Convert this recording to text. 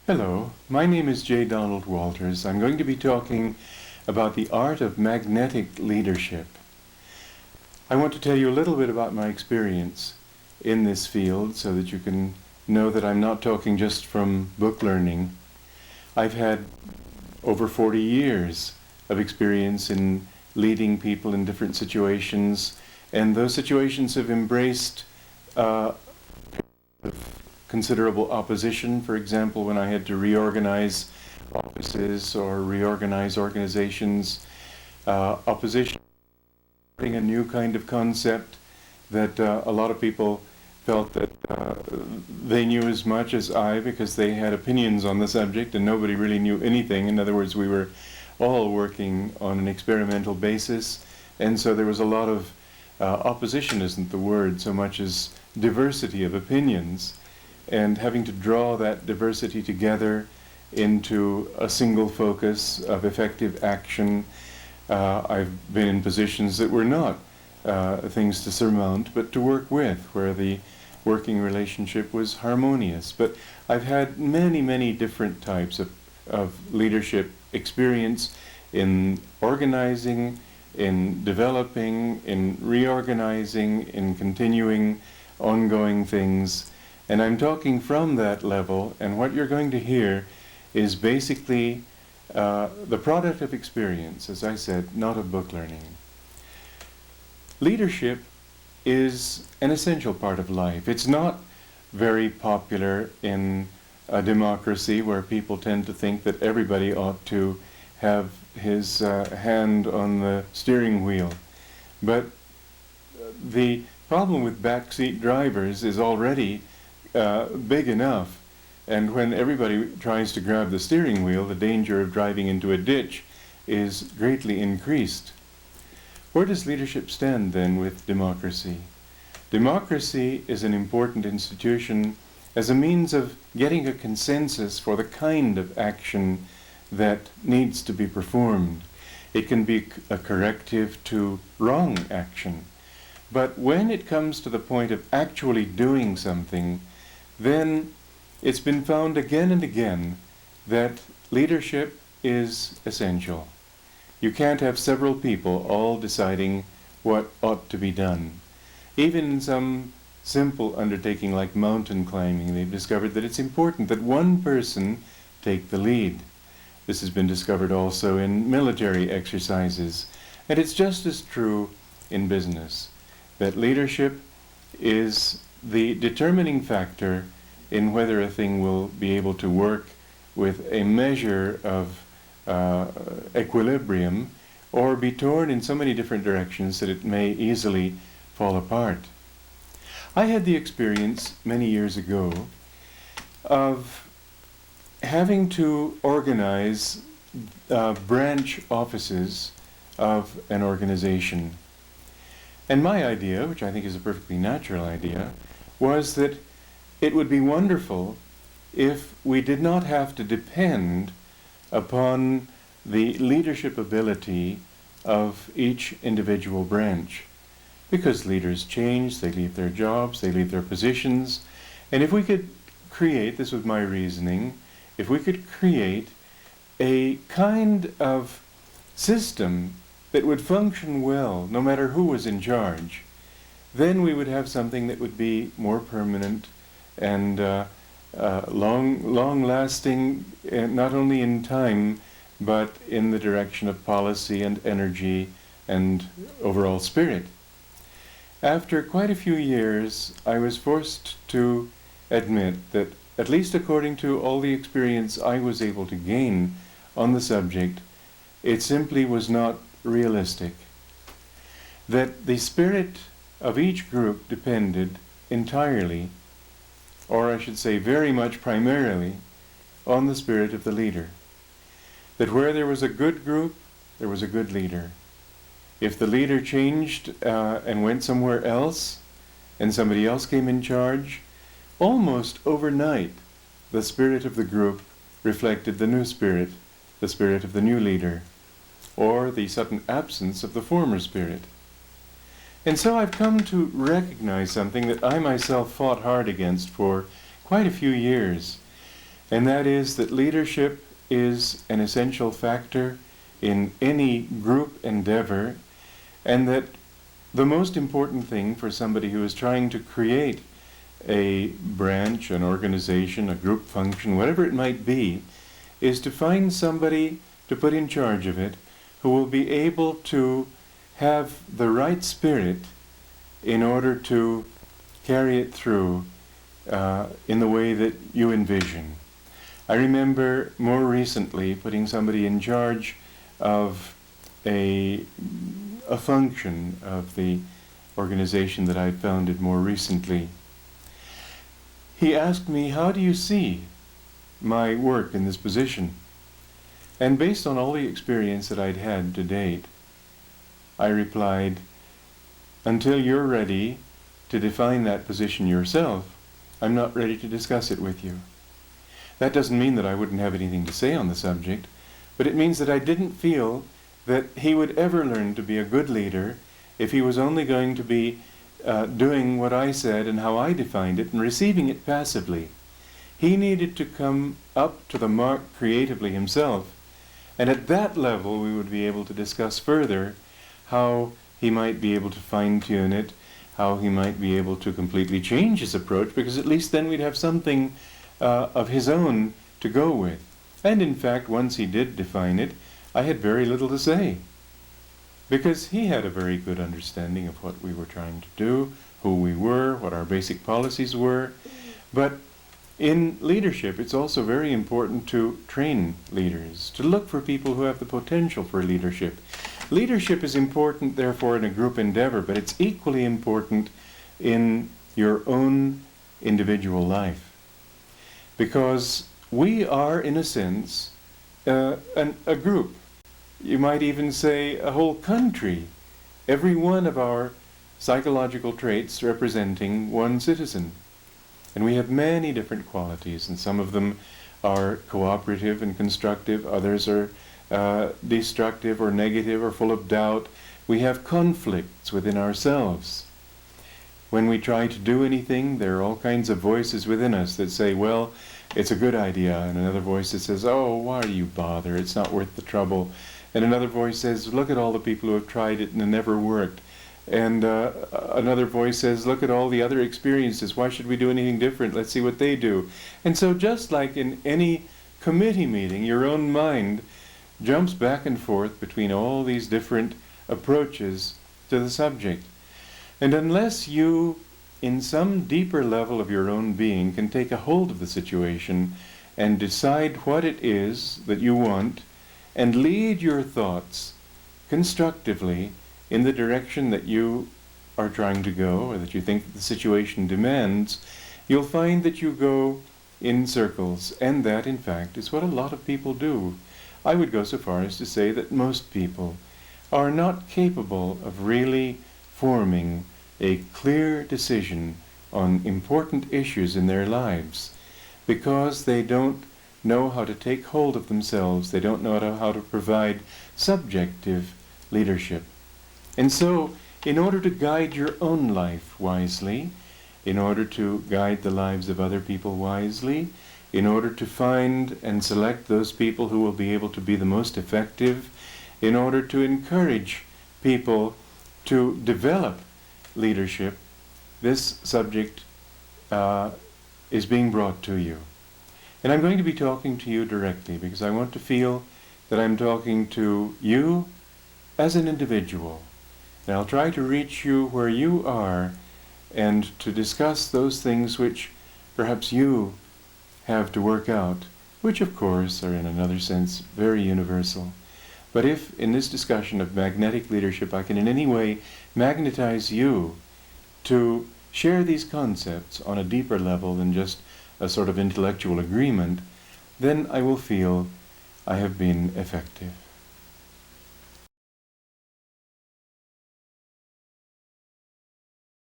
Hello, my name is J. Donald Walters. I'm going to be talking about the art of magnetic leadership. I want to tell you a little bit about my experience in this field so that you can know that I'm not talking just from book learning. I've had over 40 years of experience in leading people in different situations, and those situations have embraced considerable opposition. For example, when I had to reorganize offices or reorganize organizations, opposition, a new kind of concept that a lot of people felt that they knew as much as I because they had opinions on the subject and nobody really knew anything. In other words, we were all working on an experimental basis, and so there was a lot of opposition isn't the word so much as diversity of opinions, and having to draw that diversity together into a single focus of effective action. I've been in positions that were not things to surmount, but to work with, where the working relationship was harmonious. But I've had many, many different types of leadership experience in organizing, in developing, in reorganizing, in continuing ongoing things. And I'm talking from that level, and what you're going to hear is basically the product of experience, as I said, not of book learning. Leadership is an essential part of life. It's not very popular in a democracy where people tend to think that everybody ought to have his hand on the steering wheel. But the problem with backseat drivers is already big enough, and when everybody tries to grab the steering wheel, the danger of driving into a ditch is greatly increased. Where does leadership stand then with democracy? Democracy is an important institution as a means of getting a consensus for the kind of action that needs to be performed. It can be a corrective to wrong action. But when it comes to the point of actually doing something, then it's been found again and again that leadership is essential. You can't have several people all deciding what ought to be done. Even in some simple undertaking like mountain climbing, they've discovered that it's important that one person take the lead. This has been discovered also in military exercises, and it's just as true in business, that leadership is the determining factor in whether a thing will be able to work with a measure of equilibrium or be torn in so many different directions that it may easily fall apart. I had the experience many years ago of having to organize branch offices of an organization. And my idea, which I think is a perfectly natural idea, was that it would be wonderful if we did not have to depend upon the leadership ability of each individual branch. Because leaders change, they leave their jobs, they leave their positions, and if we could create, this was my reasoning, if we could create a kind of system that would function well no matter who was in charge, then we would have something that would be more permanent and long-lasting, not only in time, but in the direction of policy and energy and overall spirit. After quite a few years, I was forced to admit that, at least according to all the experience I was able to gain on the subject, it simply was not realistic. That the spirit of each group depended entirely, or I should say very much primarily, on the spirit of the leader. That where there was a good group, there was a good leader. If the leader changed and went somewhere else, and somebody else came in charge, almost overnight, the spirit of the group reflected the new spirit, the spirit of the new leader, or the sudden absence of the former spirit. And so I've come to recognize something that I myself fought hard against for quite a few years, and that is that leadership is an essential factor in any group endeavor, and that the most important thing for somebody who is trying to create a branch, an organization, a group function, whatever it might be, is to find somebody to put in charge of it who will be able to have the right spirit in order to carry it through in the way that you envision. I remember more recently putting somebody in charge of a function of the organization that I founded more recently. He asked me, "How do you see my work in this position?" And based on all the experience that I'd had to date, I replied, "Until you're ready to define that position yourself, I'm not ready to discuss it with you." That doesn't mean that I wouldn't have anything to say on the subject, but it means that I didn't feel that he would ever learn to be a good leader if he was only going to be doing what I said and how I defined it and receiving it passively. He needed to come up to the mark creatively himself, and at that level we would be able to discuss further how he might be able to fine-tune it, how he might be able to completely change his approach, because at least then we'd have something of his own to go with. And in fact, once he did define it, I had very little to say, because he had a very good understanding of what we were trying to do, who we were, what our basic policies were. But in leadership, it's also very important to train leaders, to look for people who have the potential for leadership. Leadership is important, therefore, in a group endeavor, but it's equally important in your own individual life. Because we are, in a sense, a group. You might even say a whole country. Every one of our psychological traits representing one citizen. And we have many different qualities, and some of them are cooperative and constructive, others are destructive or negative or full of doubt. We have conflicts within ourselves. When we try to do anything, there are all kinds of voices within us that say, well, it's a good idea, and another voice that says, oh, why do you bother? It's not worth the trouble. And another voice says, look at all the people who have tried it and it never worked. And another voice says, look at all the other experiences. Why should we do anything different? Let's see what they do. And so just like in any committee meeting, your own mind jumps back and forth between all these different approaches to the subject. And unless you, in some deeper level of your own being, can take a hold of the situation and decide what it is that you want, and lead your thoughts constructively in the direction that you are trying to go, or that you think that the situation demands, you'll find that you go in circles, and that, in fact, is what a lot of people do. I would go so far as to say that most people are not capable of really forming a clear decision on important issues in their lives, because they don't know how to take hold of themselves. They don't know how to provide subjective leadership. And so, in order to guide your own life wisely, in order to guide the lives of other people wisely, in order to find and select those people who will be able to be the most effective, in order to encourage people to develop leadership, this subject is being brought to you. And I'm going to be talking to you directly, because I want to feel that I'm talking to you as an individual. And I'll try to reach you where you are, and to discuss those things which perhaps you have to work out, which of course are in another sense very universal. But if in this discussion of magnetic leadership I can in any way magnetize you to share these concepts on a deeper level than just a sort of intellectual agreement, then I will feel I have been effective.